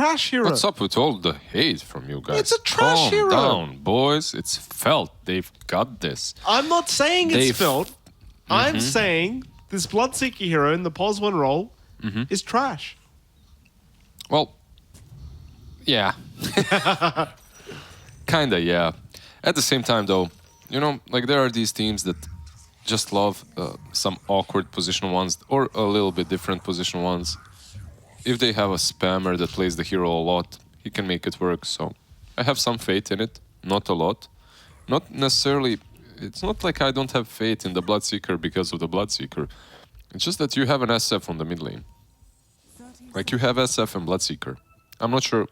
trash hero. What's up with all the hate from you guys? It's a trash hero. Calm down, boys. It's felt. They've got this. I'm not saying it's felt. I'm saying this Bloodseeker hero in the POS 1 role is trash. Well, yeah. Kinda, yeah. At the same time, though, you know, like there are these teams that just love some awkward position ones or a little bit different position ones. If they have a spammer that plays the hero a lot, he can make it work. So I have some faith in it, not a lot. Not necessarily, it's not like I don't have faith in the Bloodseeker because of the Bloodseeker. It's just that you have an SF on the mid lane. Like you have SF and Bloodseeker. I'm not sure.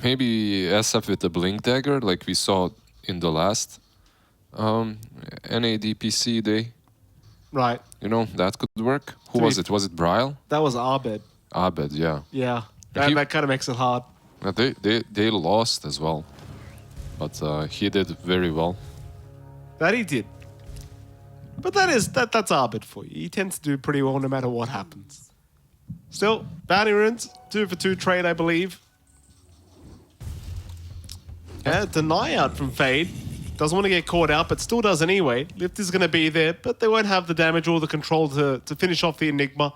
Maybe SF with the Blink Dagger, like we saw in the last NA DPC day. Right. You know, that could work. Who was it? Was it Bryle? That was Abed. Abed, yeah. Yeah. That kind of makes it hard. They lost as well. But he did very well. That he did. But that's Abed for you. He tends to do pretty well no matter what happens. Still, bounty runes, 2 for 2 trade, I believe. Yeah, deny out from Fade. Doesn't want to get caught out, but still does anyway. Lift is going to be there, but they won't have the damage or the control to finish off the Enigma.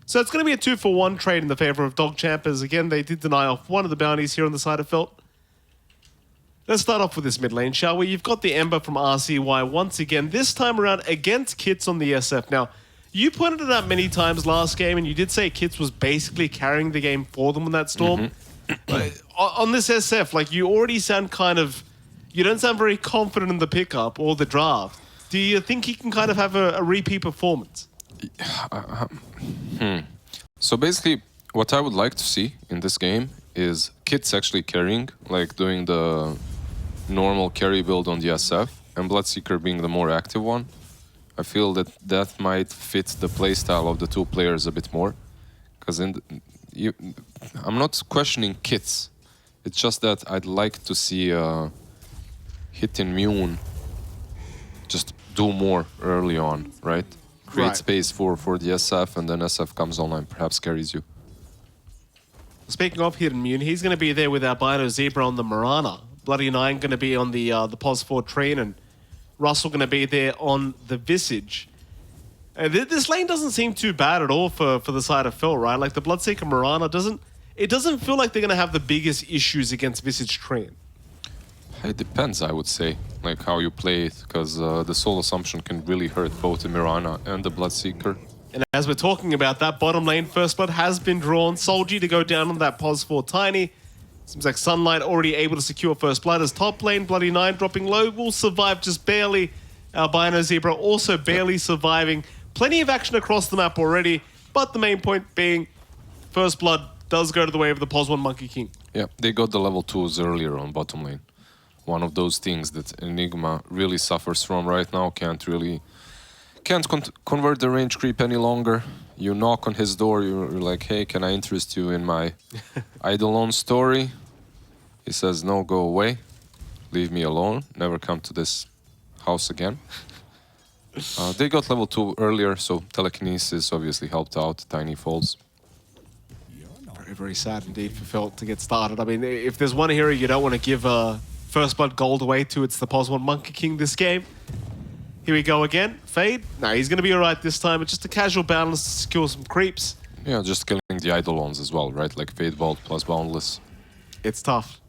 So it's going to be a 2 for 1 trade in the favor of DogChamp, as again, they did deny off one of the bounties here on the side of Felt. Let's start off with this mid lane, shall we? You've got the Ember from RCY once again, this time around against Kits on the SF. Now, you pointed it out many times last game, and you did say Kits was basically carrying the game for them in that storm. On this SF, like, you already sound kind of... You don't sound very confident in the pickup or the draft. Do you think he can kind of have a repeat performance? So basically, what I would like to see in this game is Kits actually carrying, like doing the normal carry build on the SF, and Bloodseeker being the more active one. I feel that might fit the playstyle of the two players a bit more. Because I'm not questioning Kits. It's just that I'd like to see Hit Immune just do more early on, right? Create space for the SF, and then SF comes online, perhaps carries you. Speaking of Hit Immune, he's going to be there with Albino Zebra on the Mirana. Bloody Nine going to be on the POS 4 train, and Russell going to be there on the Visage. This lane doesn't seem too bad at all for the side of Phil, right? Like the Bloodseeker Mirana doesn't feel like they're going to have the biggest issues against Visage Train. It depends, I would say, like how you play it, because the Soul Assumption can really hurt both the Mirana and the Bloodseeker. And as we're talking about that, bottom lane First Blood has been drawn. Solji to go down on that POS 4 Tiny. Seems like Sunlight already able to secure First Blood as top lane. Bloody Nine dropping low, will survive just barely. Albino Zebra also barely surviving. Plenty of action across the map already, but the main point being First Blood does go to the way of the POS 1 Monkey King. Yeah, they got the level 2s earlier on bottom lane. One of those things that Enigma really suffers from right now. Can't convert the range creep any longer. You knock on his door, you're like, hey, can I interest you in my Eidolon story? He says, no, go away. Leave me alone. Never come to this house again. They got level 2 earlier, so telekinesis obviously helped out. Tiny falls. Very, very sad indeed for Felt to get started. I mean, if there's one hero you don't want to give First Blood gold away to, it's the POS 1 Monkey King this game. Here we go again. Fade. No, he's going to be all right this time. It's just a casual balance to secure some creeps. Yeah, just killing the Eidolons as well, right? Like Fade Vault plus Boundless. It's tough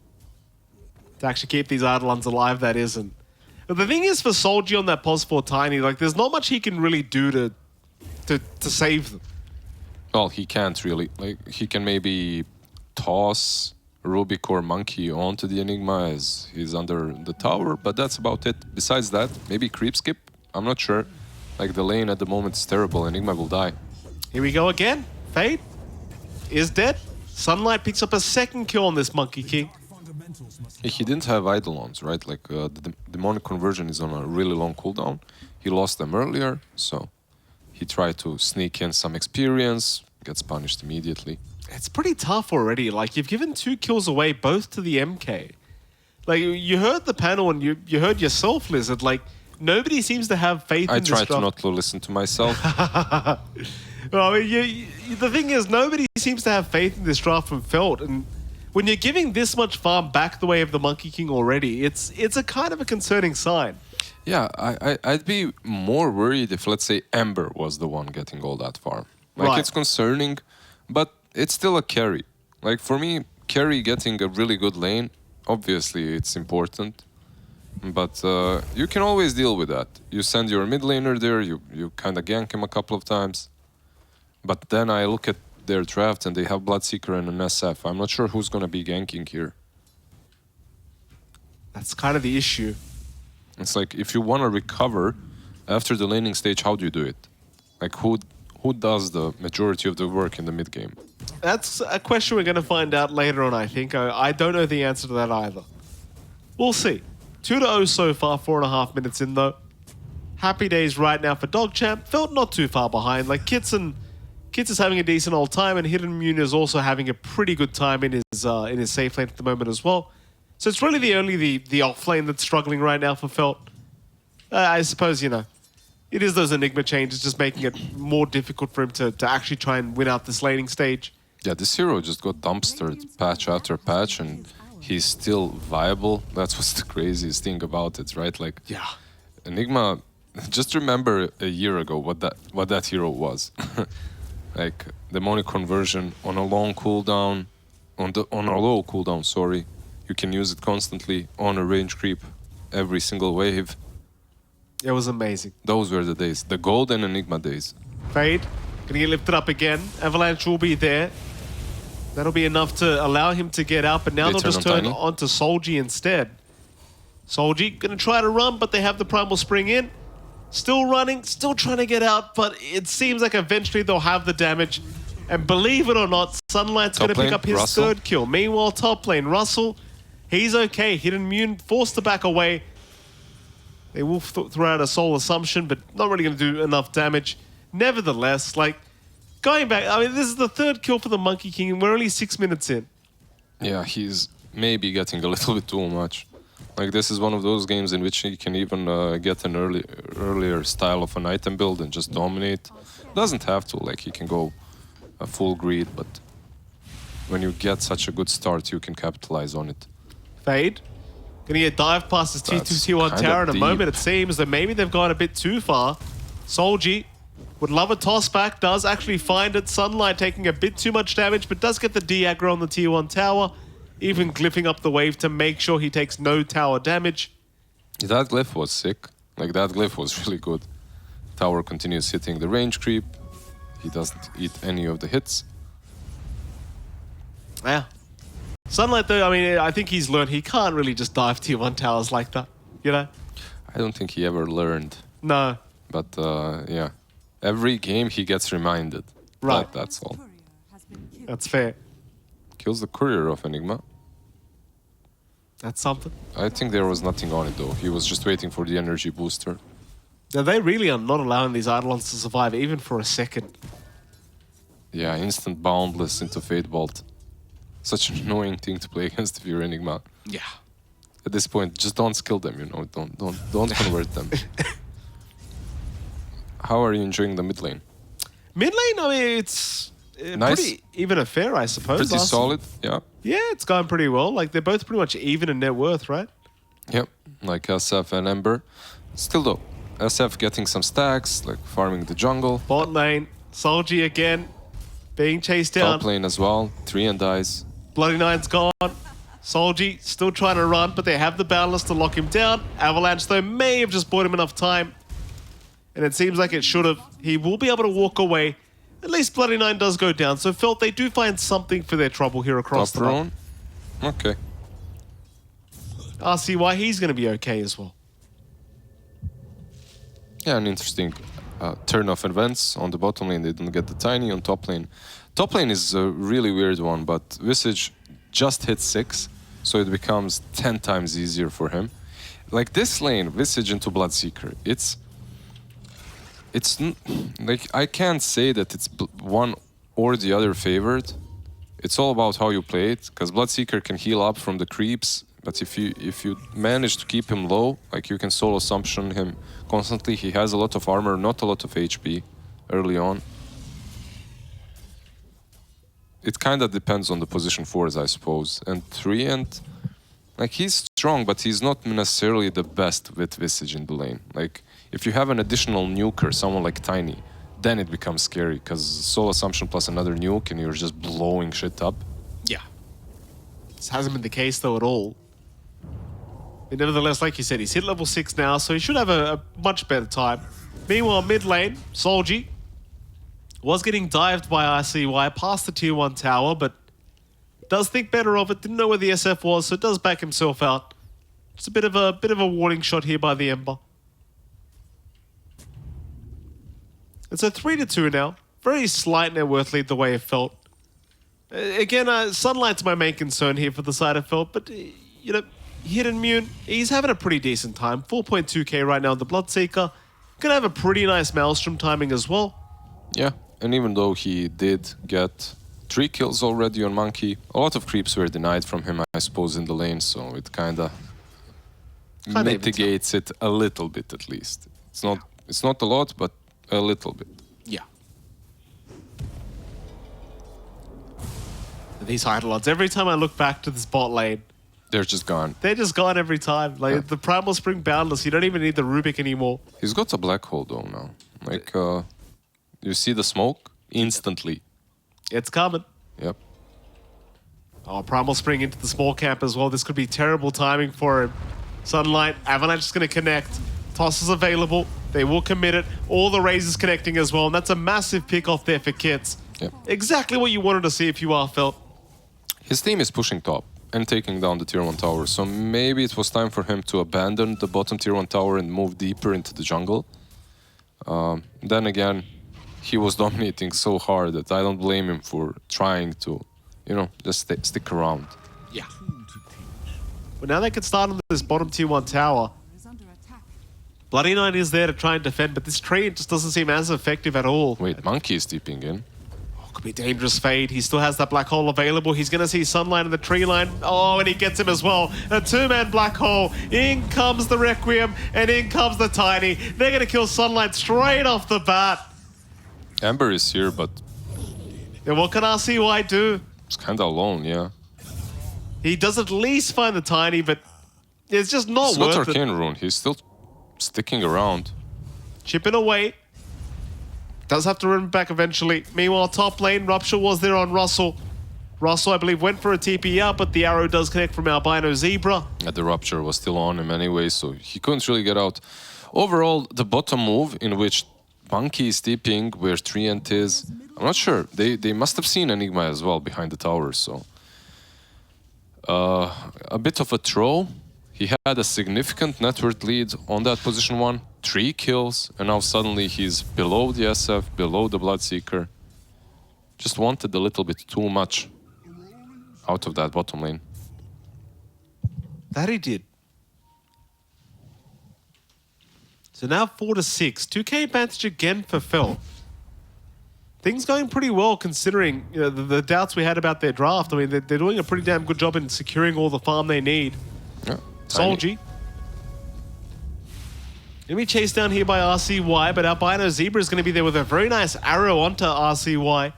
to actually keep these Eidolons alive, that isn't. But the thing is for Solji on that POS 4 Tiny, like there's not much he can really do to save them. Well, he can't really. Like he can maybe toss Rubik or Monkey onto the Enigma as he's under the tower, but that's about it. Besides that, maybe creep skip? I'm not sure. Like the lane at the moment is terrible. Enigma will die. Here we go again. Fade is dead. Sunlight picks up a second kill on this Monkey King. He didn't have Eidolons, right? Like the demonic conversion is on a really long cooldown. He lost them earlier, so he tried to sneak in some experience, gets punished immediately. It's pretty tough already. Like, you've given 2 kills away, both to the MK. Like, you heard the panel and you heard yourself, Lizard. Like, nobody seems to have faith in this I try to not to listen to myself. Well, I mean, the thing is, nobody seems to have faith in this draft from Felt, and when you're giving this much farm back the way of the Monkey King already, it's a kind of a concerning sign. Yeah, I'd be more worried if, let's say, Ember was the one getting all that farm. Like, Right. it's concerning, but it's still a carry. Like, for me, carry getting a really good lane, obviously it's important, but you can always deal with that. You send your mid laner there, you kind of gank him a couple of times, but then I look at their draft and they have Bloodseeker and an SF. I'm not sure who's going to be ganking here. That's kind of the issue. It's like, if you want to recover after the laning stage, how do you do it? Like, who does the majority of the work in the mid game? That's a question we're going to find out later on, I think. I don't know the answer to that either. We'll see. 2-0 so far, 4.5 minutes in though. Happy days right now for DogChamp. Felt not too far behind. Like Kits is having a decent old time, and Hidden Immune is also having a pretty good time in his safe lane at the moment as well. So it's really the off lane that's struggling right now for Felt. I suppose, you know, it is those Enigma changes just making it more difficult for him to actually try and win out this laning stage. Yeah, this hero just got dumpstered patch after patch, and he's still viable. That's what's the craziest thing about it, right? Like, Yeah. Enigma, just remember a year ago what that hero was. Like, demonic conversion on a long cooldown, on a low cooldown, sorry. You can use it constantly on a range creep every single wave. It was amazing. Those were the days, the golden Enigma days. Fade, gonna get lifted up again. Avalanche will be there. That'll be enough to allow him to get out, but now They they'll turn just on turn Tiny. onto Solji instead. Solji gonna try to run, but they have the Primal Spring in. Still running, still trying to get out, but it seems like eventually they'll have the damage. And believe it or not, Sunlight's Top gonna pick lane, up his Russell. third kill. Meanwhile, top lane, Russell, he's okay. Hidden Immune forced to back away. They will throw out a Soul Assumption, but not really going to do enough damage. Nevertheless, like, going back, I mean, this is the third kill for the Monkey King, and we're only 6 minutes in. Yeah, he's maybe getting a little bit too much. Like, this is one of those games in which he can even get an earlier style of an item build and just dominate. Doesn't have to, like, he can go a full greed, but when you get such a good start, you can capitalize on it. Fade. Gonna get dive past his T2, That's T1 kinda tower in a deep. moment. It seems that maybe they've gone a bit too far. Solji would love a toss back, does actually find it. Sunlight taking a bit too much damage, but does get the de-aggro on the T1 tower. Even glyphing up the wave to make sure he takes no tower damage. That glyph was sick. Like, that glyph was really good. Tower continues hitting the range creep. He doesn't eat any of the hits. Yeah. Sunlight, though, I mean, I think he's learned he can't really just dive T1 towers like that, you know? I don't think he ever learned. No. But, yeah. Every game he gets reminded. Right. That's all. That's fair. Kills the courier of Enigma. That's something. I think there was nothing on it, though. He was just waiting for the energy booster. Now, they really are not allowing these Eidolons to survive even for a second. Yeah, instant boundless into Fate Bolt. Such an annoying thing to play against if you're Enigma. Yeah. At this point, just don't skill them, you know. Don't convert them. How are you enjoying the mid lane? Mid lane, I mean, it's Nice. pretty even a fair, I suppose. Pretty Last- solid, yeah. Yeah, it's going pretty well. Like, they're both pretty much even in net worth, right? Yep, like SF and Ember. Still though, SF getting some stacks, like farming the jungle. Bot lane, Solji again, being chased down. Top lane as well, 3 and dies. Bloody Nine's gone. Solji still trying to run, but they have the balance to lock him down. Avalanche, though, may have just bought him enough time. And it seems like it should have. He will be able to walk away. At least Bloody Nine does go down. So Felt they do find something for their trouble here across Top the map. rune. Okay. I'll see why he's going to be okay as well. Yeah, an interesting turn of events. On the bottom lane, they don't get the tiny. On top lane. Top lane is a really weird one, but Visage just hit 6, so it becomes 10 times easier for him. Like this lane, Visage into Bloodseeker, it's like, I can't say that it's one or the other favored. It's all about how you play it, because Bloodseeker can heal up from the creeps, but if you manage to keep him low, like you can solo assumption him constantly. He has a lot of armor, not a lot of HP early on. it kind of depends on the position 4s, I suppose. And Treant, like, he's strong, but he's not necessarily the best with Visage in the lane. Like, if you have an additional nuker, someone like Tiny, then it becomes scary, because Soul Assumption plus another nuke, and you're just blowing shit up. Yeah. This hasn't been the case, though, at all. But nevertheless, like you said, he's hit level 6 now, so he should have a much better time. Meanwhile, mid lane, Solji was getting dived by RCY past the tier 1 tower, but does think better of it, didn't know where the SF was, so does back himself out. Just a bit of a warning shot here by the Ember. It's a 3-2 now. Very slight net worth lead the way it felt. Again, Sunlight's my main concern here for the side it felt, but, you know, Hidden Mune, he's having a pretty decent time. 4.2k right now in the Bloodseeker. Gonna have a pretty nice Maelstrom timing as well. Yeah, and even though he did get 3 kills already on Monkey, a lot of creeps were denied from him, I suppose, in the lane, so it kinda mitigates it a little bit at least. It's not a lot, but a little bit. Yeah. These Eidolons, every time I look back to this bot lane, they're just gone. they're just gone every time. Like, the Primal Spring Boundless, you don't even need the Rubik anymore. He's got a black hole though now. Like, you see the smoke? Instantly. It's coming. Yep. Oh, Primal Spring into the small camp as well. This could be terrible timing for him. Sunlight, Avalanche is going to connect. Toss is available. They will commit it. All the raises connecting as well. And that's a massive pick off there for Kits. Yep. Exactly what you wanted to see if you are Felt. His team is pushing top and taking down the tier 1 tower. So maybe it was time for him to abandon the bottom tier 1 tower and move deeper into the jungle. Then again, he was dominating so hard that I don't blame him for trying to, you know, just stick around. Yeah. But now they can start on this bottom tier 1 tower. Bloody Knight is there to try and defend, but this tree just doesn't seem as effective at all. Wait, Monkey is deeping in. Oh, could be dangerous Fade. He still has that black hole available. He's going to see Sunlight in the tree line. Oh, and he gets him as well. A 2-man black hole. In comes the Requiem, and in comes the Tiny. They're going to kill Sunlight straight off the bat. Ember is here, but And what can RCY do? he's kind of alone, yeah. He does at least find the Tiny, but it's just not He's got worth it. Arcane Rune. He's still sticking around. Chipping away. Does have to run back eventually. Meanwhile, top lane, Rupture was there on Russell. Russell, I believe, went for a TP out, but the arrow does connect from Albino Zebra. The Rupture was still on him anyway, so he couldn't really get out. Overall, the bottom move in which Monkey is deeping, where Treant is, I'm not sure. They must have seen Enigma as well behind the tower, so... a bit of a throw. He had a significant net worth lead on that position 1. 3 kills, and now suddenly he's below the SF, below the Bloodseeker. Just wanted a little bit too much out of that bottom lane. That he did. So now 4-6. 2k advantage again for Phil. Things going pretty well considering, you know, the doubts we had about their draft. I mean, they're doing a pretty damn good job in securing all the farm they need. Yeah, Solji. Gonna be chased down here by RCY, but Albino Zebra is going to be there with a very nice arrow onto RCY.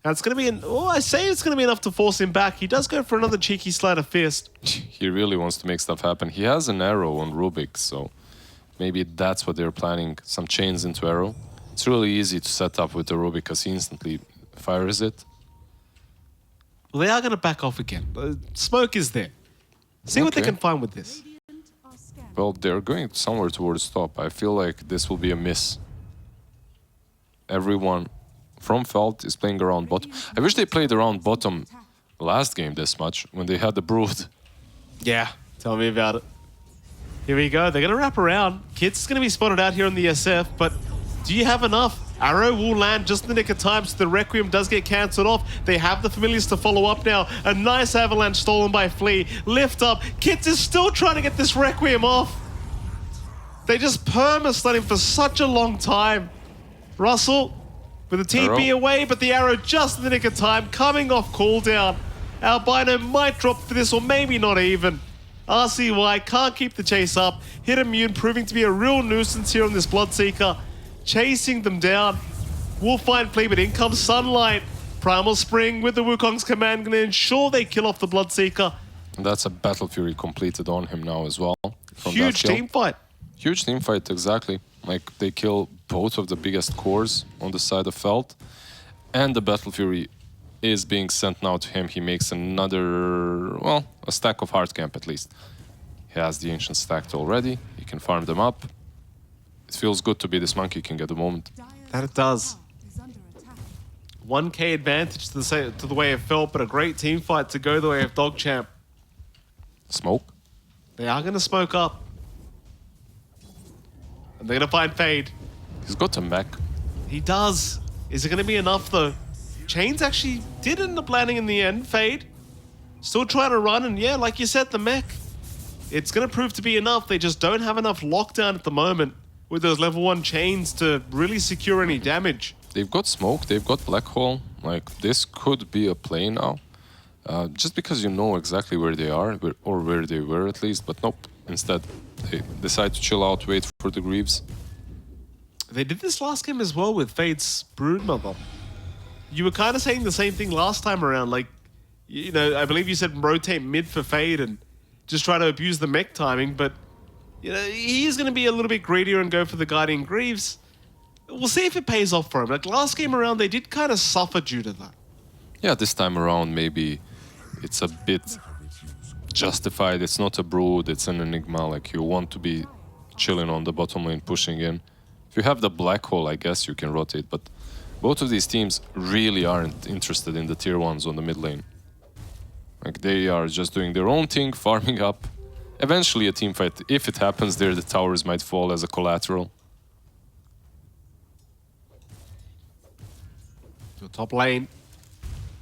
Now it's going to be, I say it's going to be enough to force him back. He does go for another cheeky sleight of fist. He really wants to make stuff happen. He has an arrow on Rubik, so maybe that's what they're planning. Some chains into arrow. It's really easy to set up with the Rubik because he instantly fires it. Well, they are going to back off again. Smoke is there. See what they can find with this. Well, they're going somewhere towards top. I feel like this will be a miss. Everyone from Felt is playing around bottom. I wish they played around bottom last game this much when they had the Brood. Yeah, tell me about it. Here we go. They're going to wrap around. Kits is going to be spotted out here on the SF, but do you have enough? Arrow will land just in the nick of time, so the Requiem does get cancelled off. They have the Familiars to follow up now. A nice avalanche stolen by Flea. Lift up. Kits is still trying to get this Requiem off. They just perma-stun him for such a long time. Russell with a TP away, but the arrow just in the nick of time, coming off cooldown. Albino might drop for this, or maybe not even. RCY can't keep the chase up. Hidden Mune proving to be a real nuisance here on this Bloodseeker. Chasing them down. We'll find Flea, but in comes Sunlight. Primal Spring with the Wukong's command going to ensure they kill off the Bloodseeker. And that's a Battle Fury completed on him now as well. From Huge that kill. team fight. Huge team fight, exactly. Like, they kill both of the biggest cores on the side of Felt. And the Battle Fury is being sent now to him. He makes another, well, a stack of Hard Camp at least. He has the Ancient stacked already. He can farm them up. It feels good to be this Monkey King at the moment. That it does. 1k advantage to the way of Felt, but a great team fight to go the way of DogChamp. Smoke. They are going to smoke up. And they're going to find Fade. He's got a mech. He does. Is it going to be enough, though? Chains actually did end up landing in the end. Fade. Still trying to run, and yeah, like you said, the mech. It's going to prove to be enough. They just don't have enough lockdown at the moment with those level 1 chains to really secure any damage. They've got Smoke, they've got Black Hole. Like, this could be a play now. Just because you know exactly where they are, or where they were at least, but nope. Instead, they decide to chill out, wait for the Greaves. They did this last game as well with Fade's Broodmother. You were kind of saying the same thing last time around. Like, you know, I believe you said rotate mid for Fade and just try to abuse the mech timing, but you know, he's going to be a little bit greedier and go for the Guardian Greaves. We'll see if it pays off for him. Like last game around, they did kind of suffer due to that. Yeah, this time around, maybe it's a bit justified. It's not a Brood, it's an Enigma. Like, you want to be chilling on the bottom lane, pushing in. If you have the Black Hole, I guess you can rotate, but both of these teams really aren't interested in the tier 1s on the mid lane. Like, they are just doing their own thing, farming up. Eventually a team fight, if it happens there, the towers might fall as a collateral. To top lane.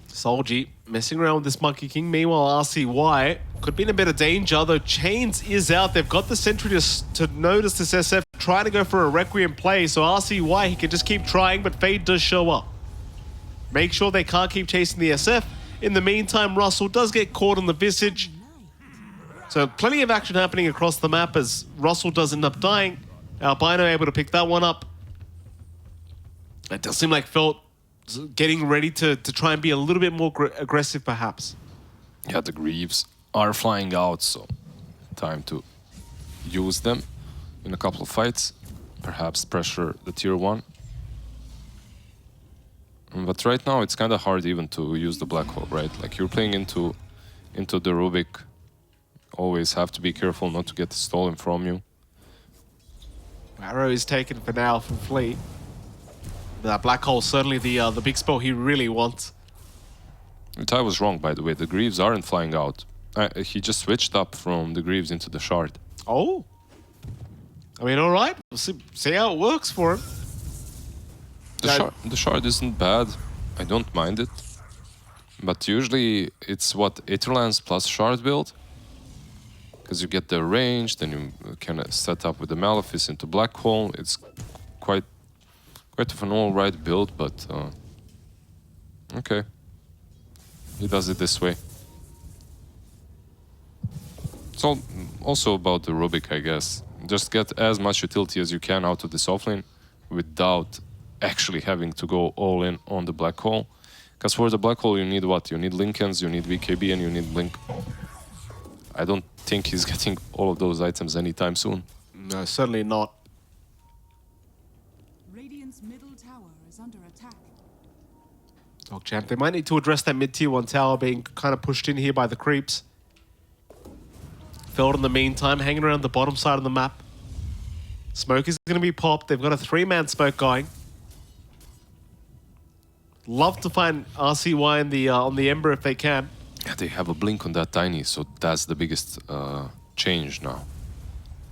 Solji messing around with this Monkey King. Meanwhile, RCY could be in a bit of danger, though Chains is out. They've got the sentry to notice this SF trying to go for a Requiem play, so RCY, he can just keep trying, but Fade does show up. Make sure they can't keep chasing the SF. In the meantime, Russell does get caught on the Visage. So plenty of action happening across the map as Russell does end up dying. Albino able to pick that one up. It does seem like Felt getting ready to try and be a little bit more aggressive, perhaps. Yeah, the Greaves are flying out, so time to use them in a couple of fights. Perhaps pressure the tier 1. But right now, it's kind of hard even to use the Black Hole, right? Like, you're playing into the Rubik. Always have to be careful not to get stolen from you. Arrow is taken for now from Fleet. That Black Hole certainly the big spell he really wants. I was wrong, by the way. The Greaves aren't flying out. He just switched up from the Greaves into the Shard. Oh. I mean, all right. We'll see how it works for him. The Shard isn't bad. I don't mind it. But usually it's what, Aetherlands plus Shard build? Because you get the range, then you can set up with the Malefice into Black Hole. It's quite of an alright build, but okay. He does it this way. It's also about the Rubik, I guess. Just get as much utility as you can out of this offlane without actually having to go all in on the Black Hole. Because for the Black Hole you need what? You need Lincolns, you need VKB, and you need Blink. I don't think he's getting all of those items anytime soon. No, certainly not. Radiant's middle tower is under attack. DogChamp, they might need to address that mid-tier 1 tower being kind of pushed in here by the creeps. Feld in the meantime, hanging around the bottom side of the map. Smoke is going to be popped. They've got a 3-man smoke going. Love to find RCY in the on the Ember if they can. Yeah, they have a blink on that Tiny, so that's the biggest change now.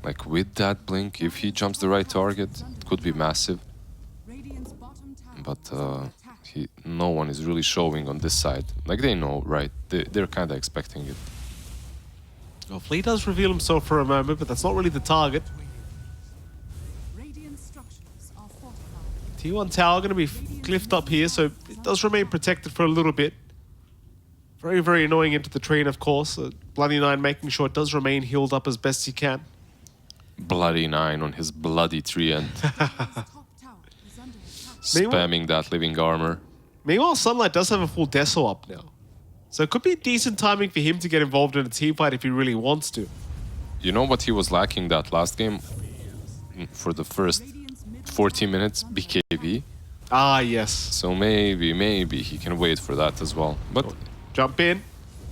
Like, with that blink, if he jumps the right target, it could be massive. Radiant's bottom tower But is under attack. no one is really showing on this side. Like, they know, right? They're kind of expecting it. Well, Flea does reveal himself for a moment, but that's not really the target. Radiant structures are fortified. T1 tower going to be cliffed up here, so it does remain protected for a little bit. Very, very annoying into the train, of course. Bloody Nine making sure it does remain healed up as best he can. Bloody Nine on his bloody tree end, Top tower is under attack. spamming that living armor. Meanwhile, Sunlight does have a full Deso up now. So it could be decent timing for him to get involved in a team fight if he really wants to. You know what he was lacking that last game? For the first 40 minutes, BKB. Ah, yes. So maybe he can wait for that as well. But Jump in.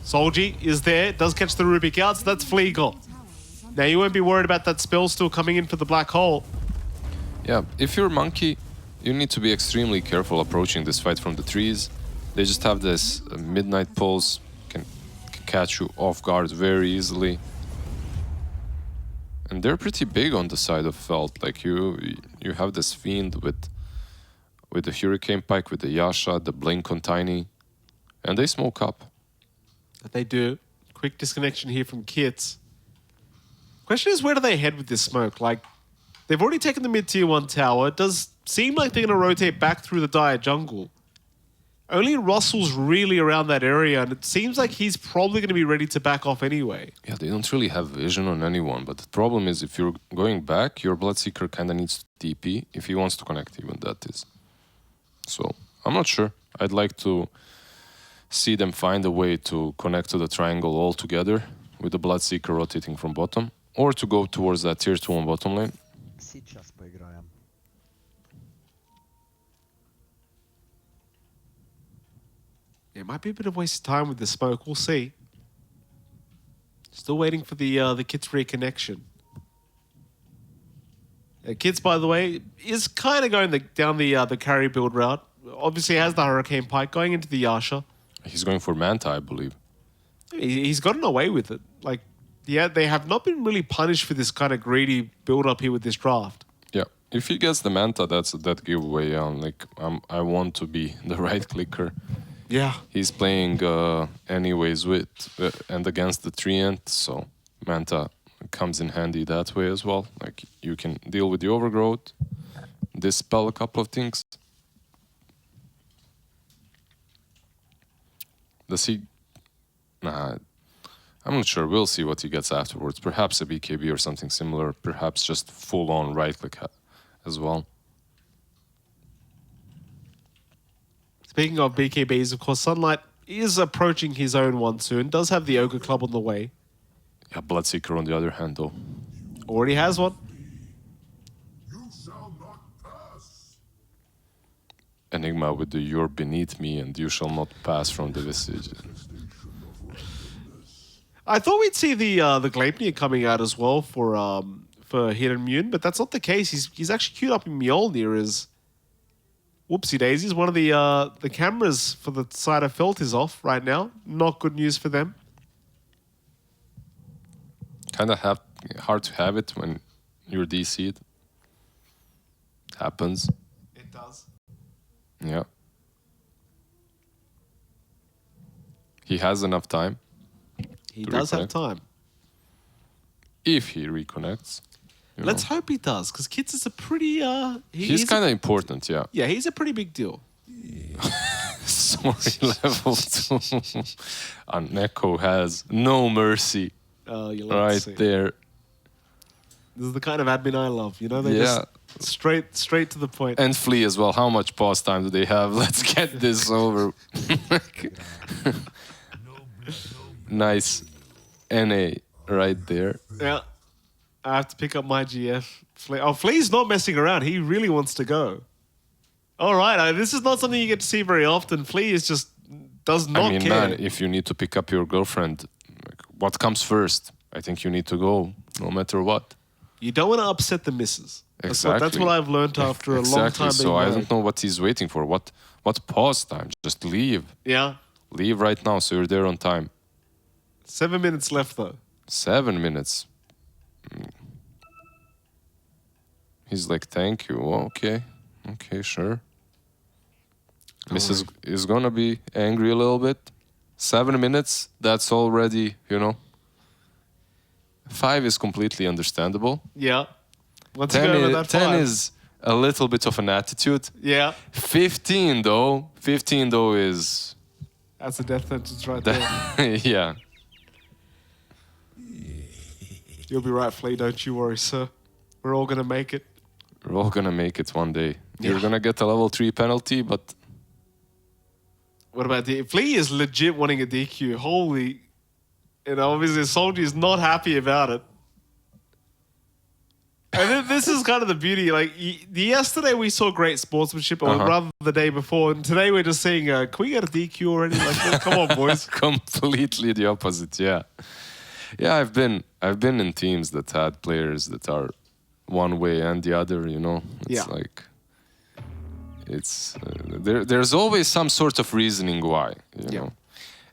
Solji is there. Does catch the Rubik out, so that's Fleagle. Now you won't be worried about that spell still coming in for the black hole. yeah, if you're Monkey, you need to be extremely careful approaching this fight from the trees. They just have this midnight pulse, can catch you off guard very easily. And they're pretty big on the side of Felt. Like you have this Fiend with the Hurricane Pike, with the Yasha, the Blink on Tiny, and they smoke up. But they do. Quick disconnection here from Kits. Question is, where do they head with this smoke? Like, they've already taken the mid-tier 1 tower. It does seem like they're going to rotate back through the dire jungle. Only Russell's really around that area, and it seems like he's probably going to be ready to back off anyway. Yeah, they don't really have vision on anyone, but the problem is if you're going back, your Bloodseeker kind of needs to TP if he wants to connect, even that is. So, I'm not sure. I'd like to see them find a way to connect to the triangle all together with the Bloodseeker rotating from bottom, or to go towards that tier 2 on bottom lane. Сейчас поиграем. It might be a bit of waste of time with the smoke. We'll see. Still waiting for the Kits reconnection. Kits, by the way, is kind of going down the carry build route. Obviously has the Hurricane Pike going into the Yasha. He's going for Manta, I believe. He's gotten away with it. Like, yeah, they have not been really punished for this kind of greedy build up here with this draft. Yeah, if he gets the Manta, that's that giveaway. I want to be the right clicker. Yeah. He's playing anyways with and against the Treant, so Manta comes in handy that way as well. Like, you can deal with the overgrowth, dispel a couple of things. Does he? Nah, I'm not sure. We'll see what he gets afterwards. Perhaps a BKB or something similar. Perhaps just full-on right-click as well. Speaking of BKBs, of course, Sunlight is approaching his own one soon. Does have the Ogre Club on the way. Yeah, Bloodseeker on the other hand, though. Already has one. Enigma with the "You're beneath me and you shall not pass from the visage." I thought we'd see the Gleipnir coming out as well for Hidden Mune, but that's not the case. He's actually queued up in Mjolnir as whoopsie daisies. One of the cameras for the side of Felt is off right now. Not good news for them. Kind of hard to have it when you're DC'd. Happens. It does. Yeah. He has enough time. He To does have reconnect. time. If he reconnects. you Let's know. hope he does, because Kits is a pretty... He's kind of important, yeah. Yeah, he's a pretty big deal. Sorry, level 2. And Neko has no mercy You'll right see. there. This is the kind of admin I love, you know? They Yeah. just straight to the point. And Flea as well. How much pause time do they have? Let's get this over. Nice NA right there. Yeah. I have to pick up my GF. Flea's not messing around. He really wants to go. All right. This is not something you get to see very often. Flea is just does not I mean, care. man, if you need to pick up your girlfriend, like, what comes first? I think you need to go, no matter what. You don't want to upset the missus. Exactly. That's what I've learned after a long time being So I married. don't know what he's waiting for. What pause time? Just leave. Yeah. Leave right now so you're there on time. 7 minutes left, though. 7 minutes. He's like, thank you. Okay, sure. Mrs. is gonna be angry a little bit. 7 minutes, that's already, 5 is completely understandable. Yeah. Once you go over that 10 5. is a little bit of an attitude. Yeah. 15 though is... That's a death sentence right there. yeah. You'll be right, Flea. Don't you worry, sir. We're all going to make it. We're all gonna make it one day. Yeah. You're gonna get a level 3 penalty, but What about Flea is legit wanting a DQ. Holy, obviously Soldier is not happy about it. And then this is kind of the beauty. Like yesterday, we saw great sportsmanship, or rather the day before, and today we're just saying, "Can we get a DQ already?" Like, well, come on, boys. Completely the opposite. Yeah. I've been in teams that had players that are one way and the other. It's like it's there's always some sort of reasoning why. You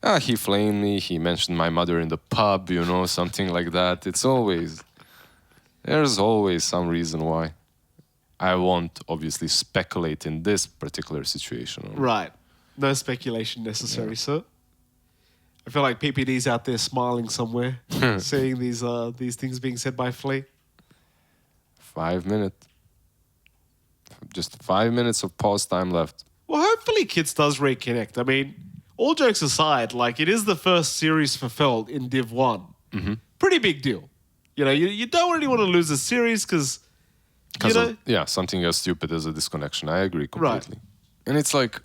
know, he flamed me. He mentioned my mother in the pub. Something like that. There's always some reason why. I won't obviously speculate in this particular situation. Right. No speculation necessary, sir. I feel like PPD's out there smiling somewhere, seeing these things being said by Flea. 5 minutes. Just 5 minutes of pause time left. Well, hopefully Kids does reconnect. I mean, all jokes aside, like it is the first series for Feld in Div 1. Mm-hmm. Pretty big deal. You don't really want to lose a series because, something as stupid as a disconnection. I agree completely. Right. And it's like,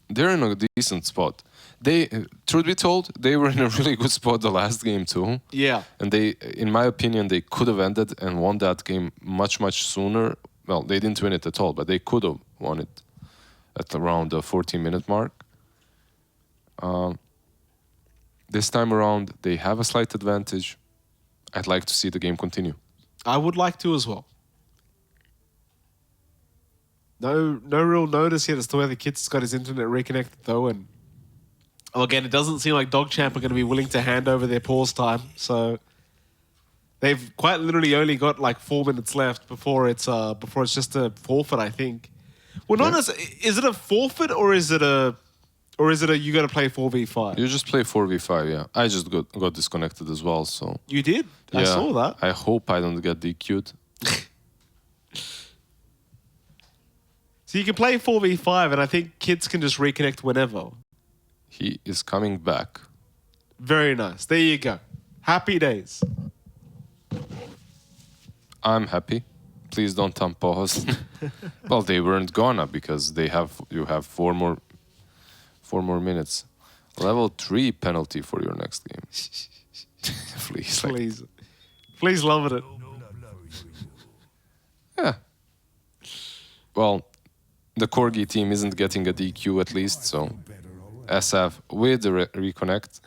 they're in a decent spot. Truth be told, they were in a really good spot the last game too. Yeah. And in my opinion, they could have ended and won that game much, much sooner. Well, they didn't win it at all, but they could have won it at around the 14-minute mark. This time around, they have a slight advantage. I'd like to see the game continue. I would like to as well. No real notice yet as to whether Kit's got his internet reconnected though, and again, it doesn't seem like DogChamp are going to be willing to hand over their pause time, so they've quite literally only got like 4 minutes left before it's just a forfeit, I think. Well, is it a forfeit or is it a you got to play 4v5? You just play 4v5, yeah. I just got disconnected as well, so. You did? Yeah, I saw that. I hope I don't get DQ'd. So you can play 4v5, and I think Kids can just reconnect whenever. He is coming back. Very nice. There you go. Happy days. I'm happy. Please don't pause. Well, they weren't gonna because you have four more minutes. Level 3 penalty for your next game. Please love it. Yeah. Well, the Corgi team isn't getting a DQ at least, so SF with the reconnect.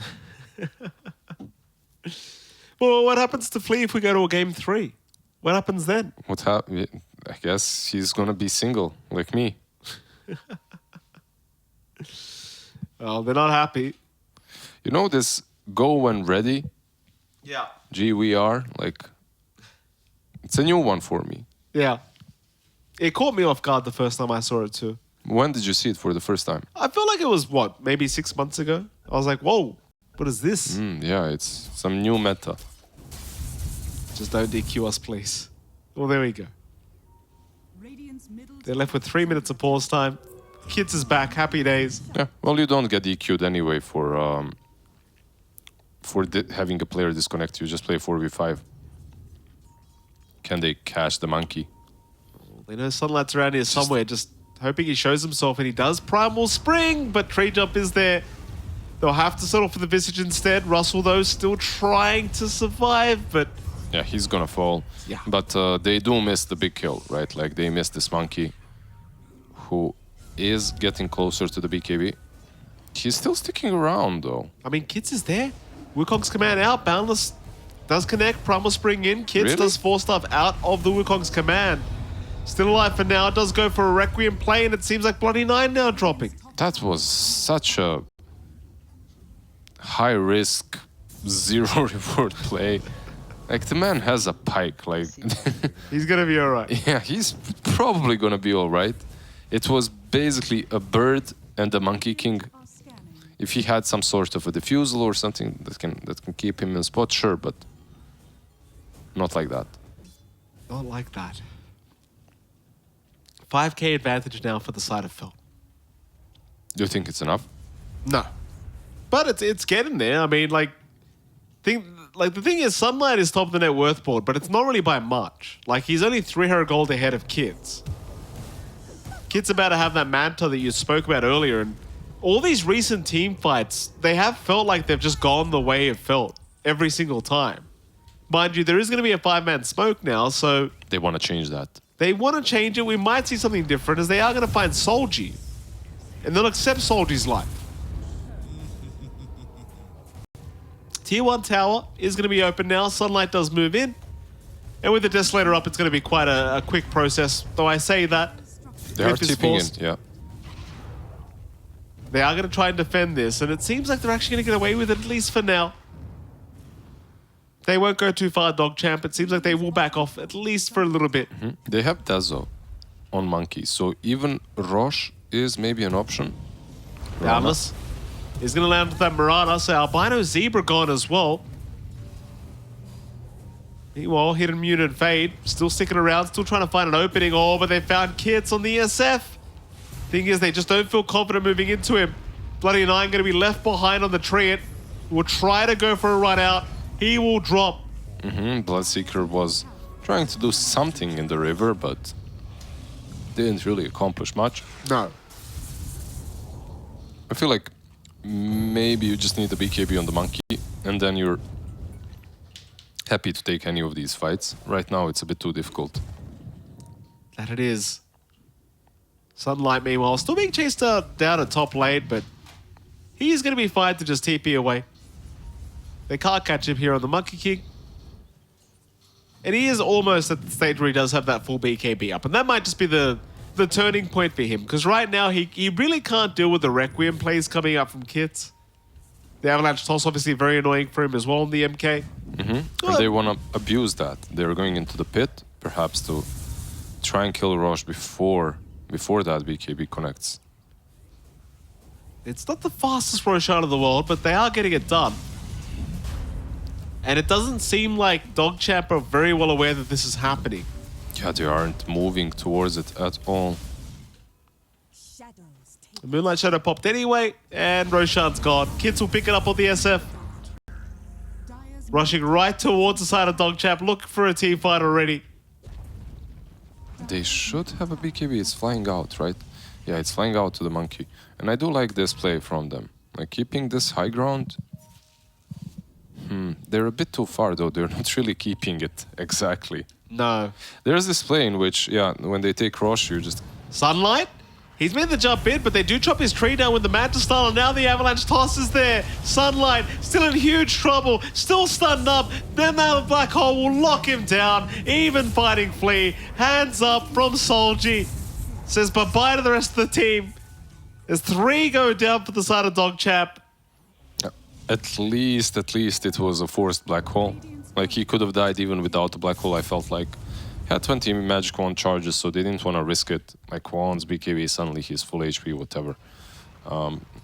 Well, what happens to Flea if we go to a game 3? What happens then? I guess he's gonna be single, like me. Well, they're not happy. You know this go when ready? Yeah. GWR, like, it's a new one for me. Yeah. It caught me off guard the first time I saw it too. When did you see it for the first time? I feel like it was, maybe 6 months ago? I was like, whoa, what is this? Yeah, it's some new meta. Just don't DQ us, please. Well, there we go. They're left with 3 minutes of pause time. Kids is back. Happy days. Yeah, well, you don't get DQ'd anyway for having a player disconnect. You just play 4v5. Can they catch the monkey? They know Sunlight's around here somewhere, just hoping he shows himself, and he does. Primal Spring, but Tree Jump is there. They'll have to settle for the Visage instead. Russell, though, still trying to survive, but... Yeah, he's gonna fall. Yeah. But they do miss the big kill, right? Like, they miss this monkey who is getting closer to the BKB. He's still sticking around, though. I mean, Kids is there. Wukong's command out. Boundless does connect. Primal Spring in. Kids does 4 stuff out of the Wukong's command. Still alive for now. Does go for a Requiem play, and it seems like Bloody 9 now dropping. That was such a high-risk, zero-reward play. Like, the man has a pike, like... He's gonna be alright. Yeah, he's probably gonna be alright. It was basically a bird and a Monkey King. If he had some sort of a diffusal or something that can keep him in spot, sure, but not like that. Not like that. 5k advantage now for the side of Phil. Do you think it's enough? No. But it's getting there. I mean, the thing is, Sunlight is top of the net worth board, but it's not really by much. Like, he's only 300 gold ahead of Kids. Kids about to have that Manta that you spoke about earlier, and all these recent team fights, they have felt like they've just gone the way it felt every single time. Mind you, there is going to be a 5-man smoke now, so They want to change that. they want to change it. We might see something different as they are going to find Solji. And they'll accept Solji's life. Tier 1 tower is going to be open now. Sunlight does move in. And with the Desolator up, it's going to be quite a quick process. Though I say that, They are Rip is tipping in, forced. yeah. They are going to try and defend this. And it seems like they're actually going to get away with it, at least for now. They won't go too far, DogChamp. It seems like they will back off, at least for a little bit. They have Dazo on Monkey, so even Roche is maybe an option. Boundless is going to land with that Marana. So Albino Zebra gone as well. Meanwhile, Hidden Mutant Fade still sticking around, still trying to find an opening. Oh, but they found Kits on the SF. Thing is, they just don't feel confident moving into him. Bloody Nine going to be left behind on the Treant. Will try to go for a run out. He will drop. Bloodseeker was trying to do something in the river, but didn't really accomplish much. No. I feel like maybe you just need a BKB on the Monkey, and then you're happy to take any of these fights. Right now, it's a bit too difficult. That it is. Sunlight, meanwhile, still being chased down at top lane, but he's going to be fine to just TP away. They can't catch him here on the Monkey King. And he is almost at the stage where he does have that full BKB up. And that might just be the turning point for him. Because right now, he really can't deal with the Requiem plays coming up from Kits. The Avalanche Toss, obviously very annoying for him as well on the MK. And they want to abuse that. They're going into the pit, perhaps to try and kill Roche before that BKB connects. It's not the fastest Roshan of the world, but they are getting it done. And it doesn't seem like DogChamp are very well aware that this is happening. Yeah, they aren't moving towards it at all. Shadows take The Moonlight Shadow popped anyway, and Roshan's gone. Kids will pick it up on the SF. Dyer's Rushing right towards the side of DogChamp, looking for a team fight already. They should have a BKB. It's flying out, right? Yeah, it's flying out to the Monkey. And I do like this play from them. Like, keeping this high ground. They're a bit too far, though. They're not really keeping it exactly. No. There's this play in which, yeah, when they take Roche, you just... Sunlight? He's made the jump in, but they do chop his tree down with the Mantis Style, and now the Avalanche Toss is there. Sunlight still in huge trouble, still stunned up. Then now the Black Hole will lock him down, even fighting Flea. Hands up from Solji. Says bye-bye to the rest of the team. As 3 go down for the side of DogChamp. At least it was a forced black hole. Like, he could have died even without the black hole, I felt like. He had 20 magic wand charges, so they didn't want to risk it. Like, wands, BKB, suddenly he's full HP, whatever.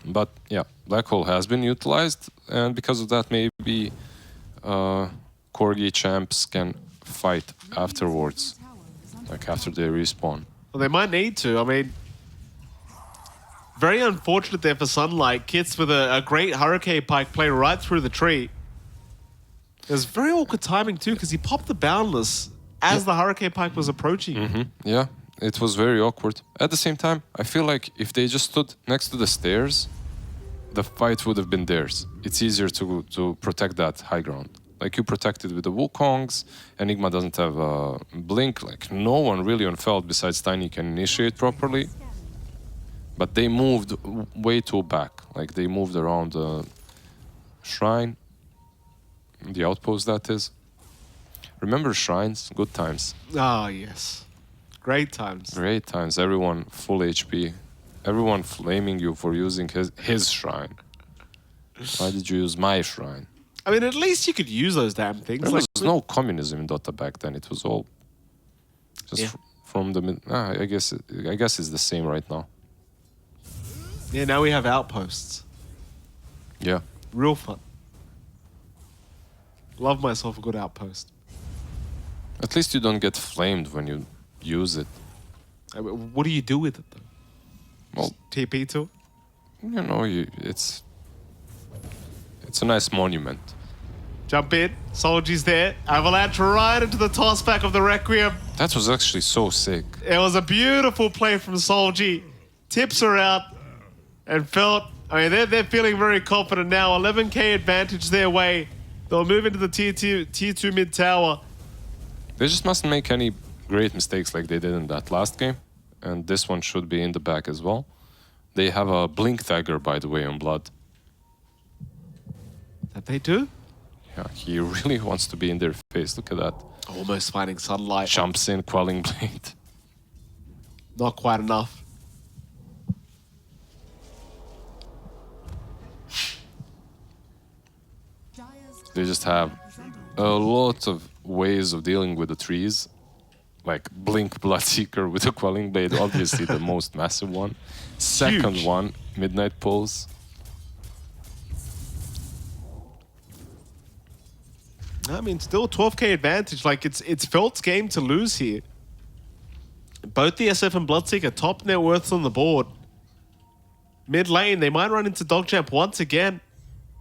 But, yeah, black hole has been utilized, and because of that, maybe Corgi champs can fight afterwards. Like, after they respawn. Well, they might need to. I mean, very unfortunate there for Sunlight. Kits with a great Hurricane Pike play right through the tree. It was very awkward timing too, because he popped the Boundless as the Hurricane Pike was approaching him. Yeah, it was very awkward. At the same time, I feel like if they just stood next to the stairs, the fight would have been theirs. It's easier to protect that high ground. Like, you protected with the Wukongs, Enigma doesn't have a blink. Like, no one really on Feld besides Tiny can initiate properly. But they moved way too back. Like, they moved around the shrine. The outpost, that is. Remember shrines? Good times. Ah, yes. Great times. Great times. Everyone full HP. Everyone flaming you for using his shrine. Why did you use my shrine? I mean, at least you could use those damn things. There Like, was no communism in Dota back then. It was all just Yeah. from the mid. I guess it's the same right now. yeah, now we have outposts. Yeah. Real fun. Love myself a good outpost. At least you don't get flamed when you use it. I mean, what do you do with it though? Well, TP to it? you know, it's a nice monument. Jump in. Soldiers there. Avalanche right into the toss back of the Requiem. That was actually so sick. It was a beautiful play from Solji. Tips are out. And Felt, I mean, they're feeling very confident now. 11k advantage their way. They'll move into the tier 2 mid tower. They just mustn't make any great mistakes like they did in that last game. And this one should be in the back as well. They have a blink dagger, by the way, on Blood. That they do? Yeah, he really wants to be in their face. Look at that. Almost finding sunlight. Jumps in, Quelling Blade. Not quite enough. They just have a lot of ways of dealing with the trees. Like Blink Bloodseeker with a Quelling Blade, obviously the most massive one. Second Huge. one, Midnight Pulse. I mean, still 12k advantage. Like, it's Felt's game to lose here. Both the SF and Bloodseeker, top net worths on the board. Mid lane, they might run into DogChamp once again.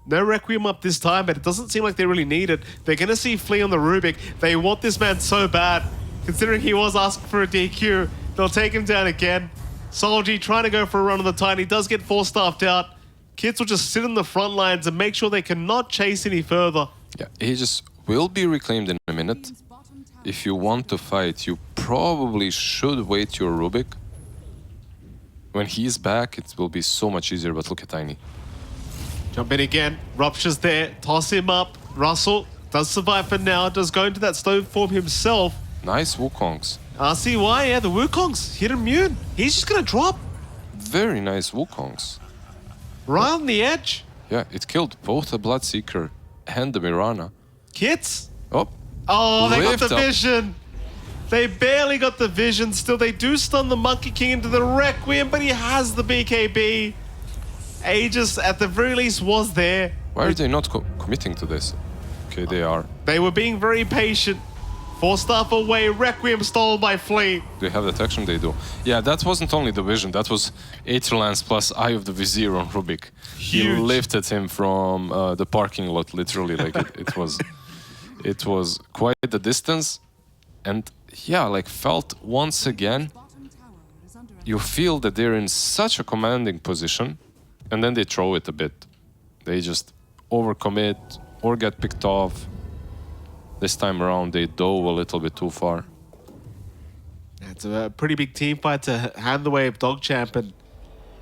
No Requiem up this time, but it doesn't seem like they really need it. They're going to see Flea on the Rubik. They want this man so bad. Considering he was asking for a DQ, they'll take him down again. Solji trying to go for a run on the Tiny, does get 4-staffed out. Kids will just sit in the front lines and make sure they cannot chase any further. Yeah, he just will be reclaimed in a minute. If you want to fight, you probably should wait your Rubik. When he's back, it will be so much easier, but look at Tiny. Jump in again. Rupture's there. Toss him up. Russell does survive for now. Does go into that stone form himself. Nice Wukongs. RCY, yeah, the Wukong's hit immune. He's just going to drop Very nice Wukongs. right on the edge. Yeah, it killed both the Bloodseeker and the Mirana. Kits. Oh, Oh, they got Lift the up. vision. They barely got the vision. Still, they do stun the Monkey King into the Requiem, but he has the BKB. Aegis, at the very least, was there. why are they not committing to this? Okay, they are. They were being very patient. 4-staff away, Requiem stole by Flea. They have detection, they do. Yeah, that wasn't only the vision, that was Aether Lance plus Eye of the Vizier on Rubik. He Huge. lifted him from the parking lot, literally. Like it was quite the distance. And yeah, like Felt once again, you feel that they're in such a commanding position, and then they throw it a bit. They just overcommit or get picked off. This time around, they dove a little bit too far. It's a pretty big team fight to hand the way of DogChamp, and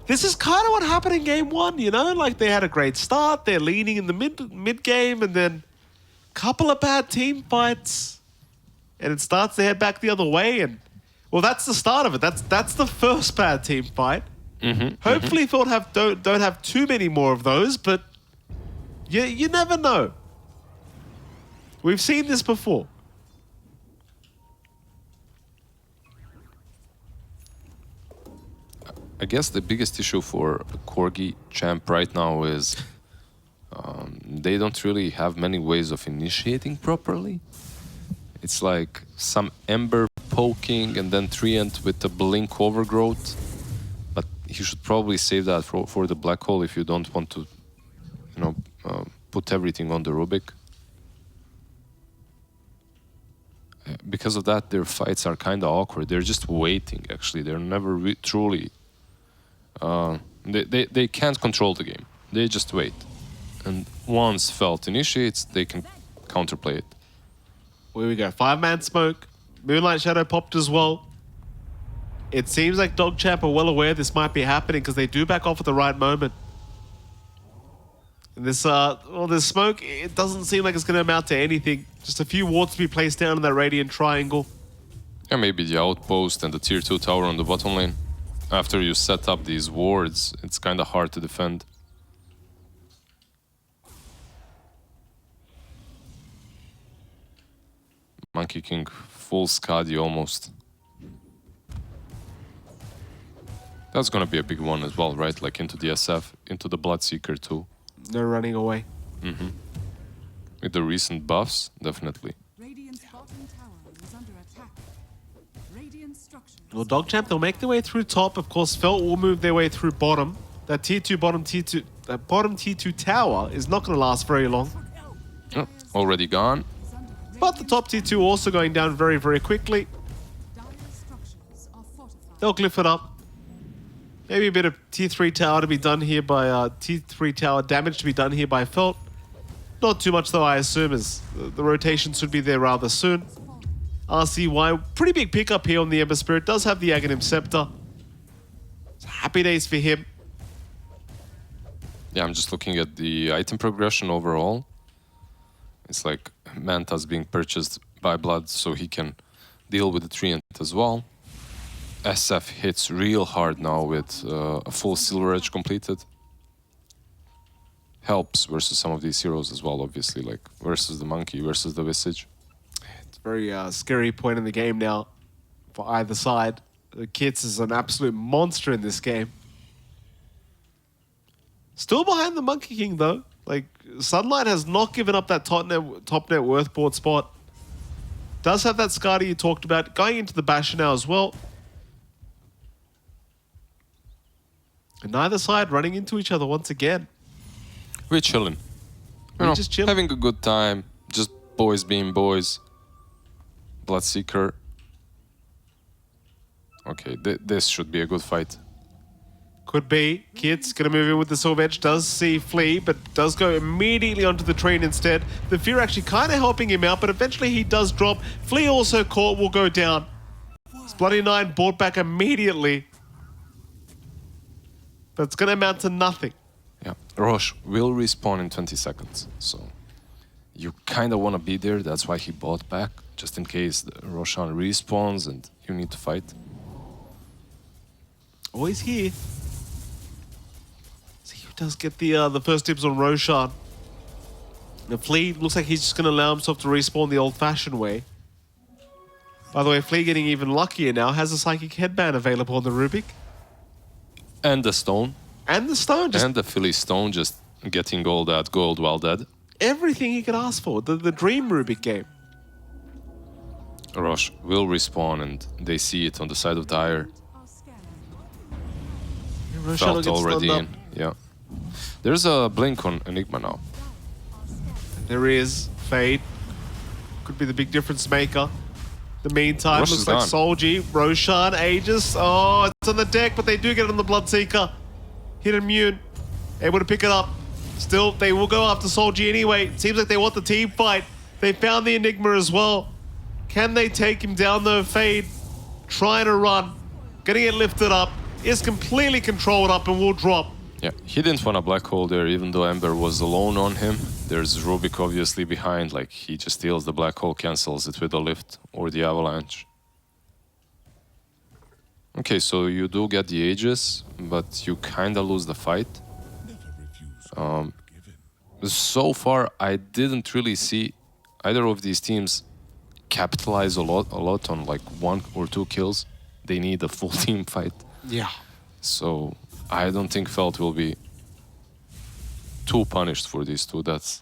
this is kind of what happened in game one, you know? Like, they had a great start, they're leading in the mid game, and then a couple of bad team fights, and it starts to head back the other way, and, well, that's the start of it. That's the first bad team fight. Hopefully Phil don't have too many more of those, but you never know. We've seen this before. I guess the biggest issue for Corgi Champ right now is they don't really have many ways of initiating properly. It's like some Ember poking and then Treant with the Blink Overgrowth. But you should probably save that for the Black Hole if you don't want to, put everything on the Rubik. Because of that, their fights are kind of awkward. They're just waiting, actually. They're never truly... They can't control the game. They just wait. And once Felt initiates, they can counterplay it. Here we go. 5-man smoke. Moonlight Shadow popped as well. It seems like DogChamp are well aware this might be happening because they do back off at the right moment. And this smoke, it doesn't seem like it's going to amount to anything. Just a few wards to be placed down in that Radiant Triangle. Yeah, maybe the outpost and the tier 2 tower on the bottom lane. After you set up these wards, it's kind of hard to defend. Monkey King full Skadi almost. That's gonna be a big one as well, right? Like into the SF, into the Bloodseeker too. No running away. With the recent buffs, definitely. Radiant's bottom tower is under attack. Radiant structures. Well, DogChamp, they'll make their way through top. Of course, Felt will move their way through bottom. That bottom tier 2 tower is not going to last very long. Oh, already gone. But the top tier 2 also going down very, very quickly. Dire structures are fortified. They'll glyph it up. Maybe a bit of tier 3 tower to be done here by tier 3 tower damage to be done here by Felt. Not too much though, I assume, as the rotation should be there rather soon. RCY, pretty big pickup here on the Ember Spirit. Does have the Aghanim Scepter. It's happy days for him. Yeah, I'm just looking at the item progression overall. It's like Manta's being purchased by Blood so he can deal with the Treant as well. SF hits real hard now with a full Silver Edge completed. Helps versus some of these heroes as well, obviously, like versus the Monkey, versus the Visage. It's a very scary point in the game now for either side. The Kits is an absolute monster in this game. Still behind the Monkey King though. Like, Sunlight has not given up that top net worth board spot. Does have that Skadi you talked about. Going into the Basher now as well. And neither side running into each other once again. We're chilling. We're just chilling. Having a good time. Just boys being boys. Bloodseeker. Okay, this should be a good fight. Could be. Kid's gonna move in with the Silver Edge. Does see Flea, but does go immediately onto the train instead. The Fear actually kind of helping him out, but eventually he does drop. Flea also caught, will go down. It's Bloody Nine brought back immediately. But it's gonna amount to nothing. Yeah, Roche will respawn in 20 seconds, so you kind of want to be there. That's why he bought back, just in case Roshan respawns and you need to fight. Always here. See who does get the first dibs on Roshan. The Flea looks like he's just going to allow himself to respawn the old-fashioned way. By the way, Flea getting even luckier now. Has a Psychic Headband available on the Rubik. And the stone. And the stone. Just And the Philly stone, just getting gold at gold while dead. everything he could ask for. The dream Rubik game. Roche will respawn and they see it on the side of the Dire. Are scared. Roshan Felt gets already stunned up. in. Yeah. There's a blink on Enigma now. There is. Fade. Could be the big difference maker. The meantime, Rosh looks is like gone. Solji, Roshan, Aegis. Oh, it's on the deck, but they do get it on the Bloodseeker. Hit immune. Able to pick it up. Still, they will go after Solji anyway. Seems like they want the team fight. They found the Enigma as well. Can they take him down though? Fade trying to run. Gonna get lifted up. Is completely controlled up and will drop. Yeah, he didn't want a black hole there, even though Ember was alone on him. There's Rubik obviously behind, like he just steals the black hole, cancels it with the lift or the avalanche. Okay, so you do get the Aegis, but you kinda lose the fight. So far, I didn't really see either of these teams capitalize a lot on like 1 or 2 kills. They need a full team fight. Yeah. So I don't think Felt will be too punished for these two. That's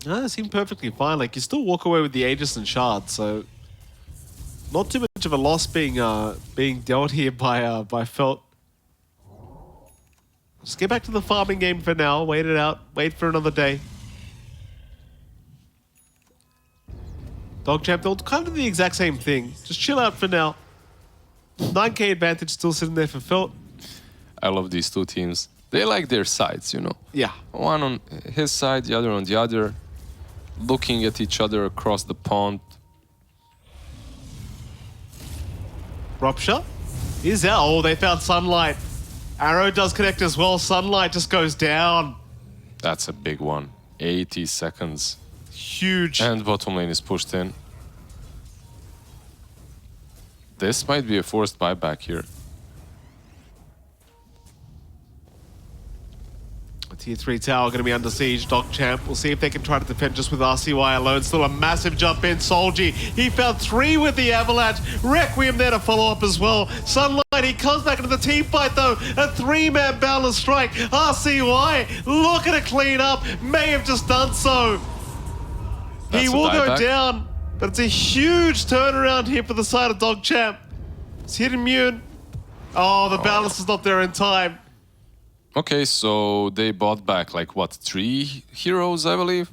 No, it seemed perfectly fine. Like, you still walk away with the Aegis and Shard, so not too much of a loss being dealt here by Felt. Just get back to the farming game for now. Wait it out. Wait for another day. DogChamp, they'll kind of do the exact same thing. Just chill out for now. 9k advantage still sitting there for Felt. I love these two teams. They like their sides, you know. Yeah. One on his side, the other on the other, looking at each other across the pond. Rupture is out. Oh, they found Sunlight. Arrow does connect as well. Sunlight just goes down. That's a big one. 80 seconds. Huge. And bottom lane is pushed in. This might be a forced buyback here. Tier 3 tower going to be under siege. DogChamp. We'll see if they can try to defend just with RCY alone. Still a massive jump in. Solji, he found 3 with the Avalanche. Requiem there to follow up as well. Sunlight, he comes back into the team fight though. A 3-man balance strike. RCY looking to clean up. May have just done so. That's He a will go dieback. down. But it's a huge turnaround here for the side of DogChamp. It's hit immune. Oh, the balance is not there in time. Okay, so they bought back like what, 3 heroes, I believe?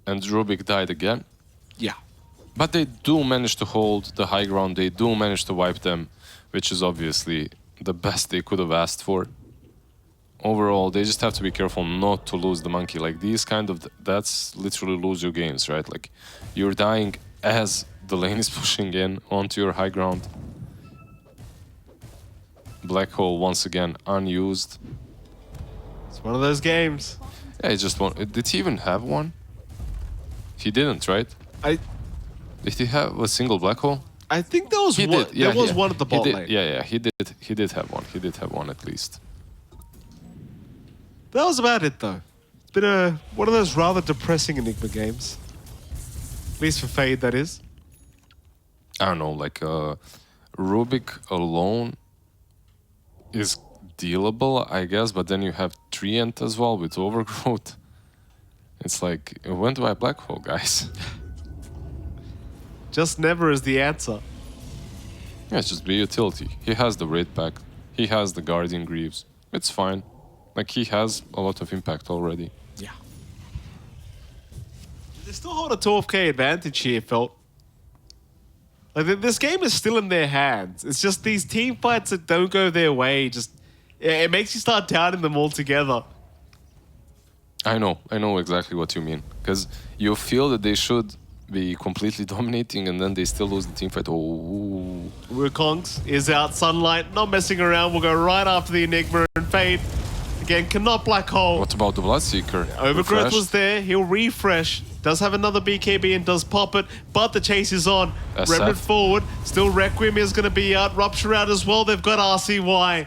And Rubik died again. Yeah. But they do manage to hold the high ground, they do manage to wipe them, which is obviously the best they could have asked for. Overall, they just have to be careful not to lose the monkey. Like these kind of, that's literally lose your games, right? Like you're dying as the lane is pushing in onto your high ground. Black hole once again unused. It's one of those games. Yeah, he just won. Did he even have one? He didn't, right? Did he have a single black hole? I think there was He one. did. Yeah, there was yeah. one at the He bot did. lane. Yeah, he did. He did have one. He did have one at least. That was about it, though. It's been one of those rather depressing Enigma games. At least for Fade, that is. I don't know, like Rubik alone is dealable, I guess, but then you have Treant as well with Overgrowth. It's like, when do I black hole, guys? Just never is the answer. Yeah, it's just be utility. He has the raid pack. He has the Guardian Greaves. It's fine. Like, he has a lot of impact already. Yeah. They still hold a 12k advantage here, Felt. Like, this game is still in their hands. It's just these team fights that don't go their way. Just it makes you start doubting them altogether. I know exactly what you mean. Because you feel that they should be completely dominating and then they still lose the team fight. Oh. Wukongs is out, Sunlight, not messing around. We'll go right after the Enigma and Fade. Again, cannot black hole. What about the Bloodseeker? Overgrowth Refreshed? was there. He'll refresh. Does have another BKB and does pop it, but the chase is on. SF. Remnant forward. Still Requiem is going to be out. Rupture out as well. They've got RCY.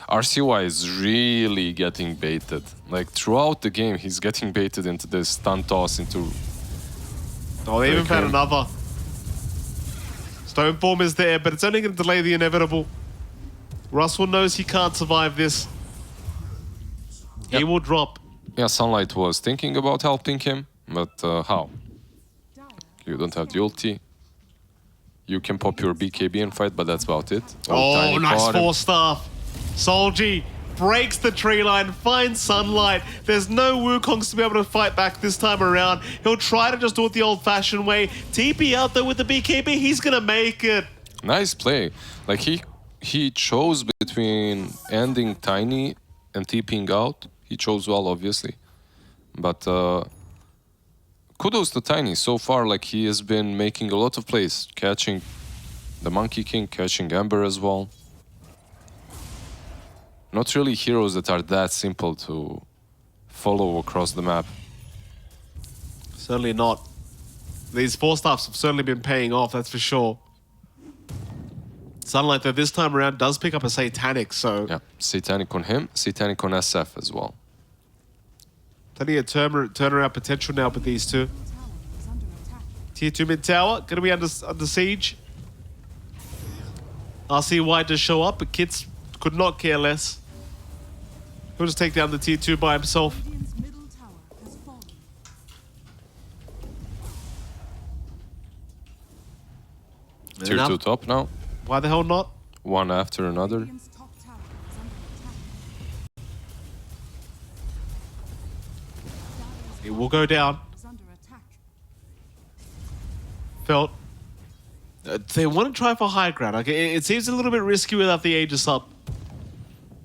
RCY is really getting baited. Like, throughout the game, he's getting baited into this stun toss into... Oh, they even found Okay. another. Stoneform is there, but it's only going to delay the inevitable. Russell knows he can't survive this. He will drop. Yeah, Sunlight was thinking about helping him, but how? You don't have the ulti. You can pop your BKB and fight, but that's about it. Oh, Tiny nice caught him. 4-staff. Solji breaks the tree line, finds Sunlight. There's no Wukongs to be able to fight back this time around. He'll try to just do it the old-fashioned way. TP out there with the BKB. He's going to make it. Nice play. Like, he chose between ending Tiny and TPing out. He chose well, obviously. But kudos to Tiny. So far, like, he has been making a lot of plays. Catching the Monkey King, catching Ember as well. Not really heroes that are that simple to follow across the map. Certainly not. These 4-staffs have certainly been paying off, that's for sure. Sunlight, though, this time around does pick up a Satanic, so... Yeah, Satanic on him, Satanic on SF as well. Plenty of turnaround potential now with these two. Tower is under attack. Tier 2 mid tower, going to be under siege. RCY does show up, but Kits could not care less. He'll just take down the tier 2 by himself. Radiant's middle tower has fallen. Tier Enough. 2 top now, Why the hell not? one after another. Radiant's top tower is under attack. It will go down. Is under attack. Felt. They want to try for high ground. Okay, it seems a little bit risky without the Aegis up.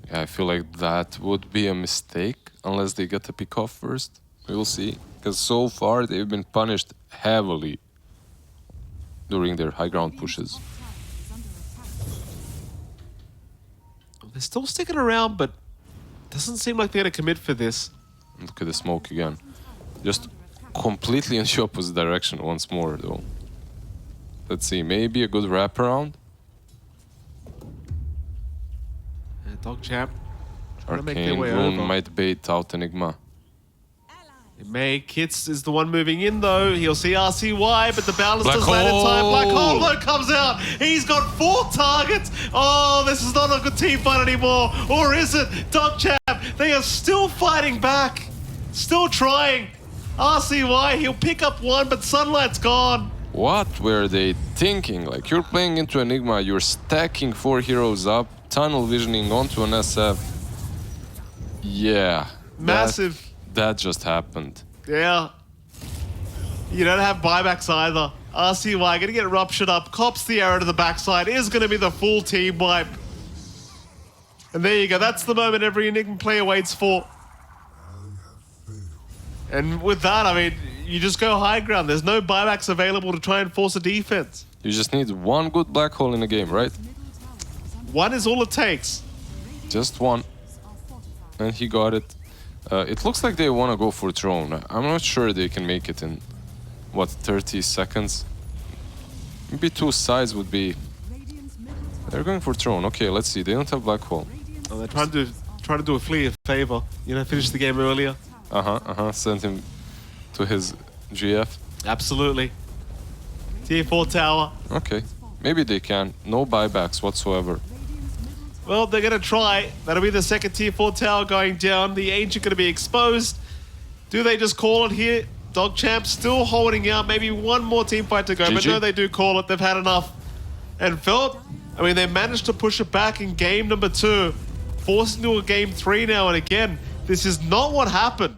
Yeah, I feel like that would be a mistake unless they get a pick off first. We will see. Because so far they've been punished heavily during their high ground pushes. Top tower is under attack. They're still sticking around, but doesn't seem like they're going to commit for this. Look at the smoke again. Just completely in the opposite direction once more though. Let's see, maybe a good wraparound. DogChamp trying to make their Arcane way Rune over. might bait out Enigma. It may. Kits is the one moving in though. He'll see RCY, but the balance Black does land in time. Black hole! Hole though comes out. He's got 4 targets. Oh, this is not a good team fight anymore. Or is it? DogChamp, they are still fighting back. Still trying. RCY, he'll pick up one, but Sunlight's gone. What were they thinking? Like, you're playing into Enigma, you're stacking 4 heroes up, tunnel visioning onto an SF. Yeah. Massive. That just happened. Yeah. You don't have buybacks either. RCY gonna get ruptured up, cops the arrow to the backside, is gonna be the full team wipe. And there you go. That's the moment every Enigma player waits for. And with that, I mean, you just go high ground. There's no buybacks available to try and force a defense. You just need one good black hole in the game, right? One is all it takes. Just one. And he got it. It looks like they want to go for drone. I'm not sure they can make it in, what, 30 seconds? Maybe two sides would be... They're going for drone. Okay, let's see. They don't have black hole. Oh, they're trying to do a Flea a favor. You know, finish the game earlier. Send him to his GF. Absolutely. Tier 4 tower. Okay. Maybe they can. No buybacks whatsoever. Well, they're going to try. That'll be the second tier 4 tower going down. The Ancient going to be exposed. Do they just call it here? DogChamp still holding out. Maybe one more team fight to go. GG. But no, they do call it. They've had enough. And Felt, I mean, they managed to push it back in game number 2. Forcing to a game 3 now. And again, this is not what happened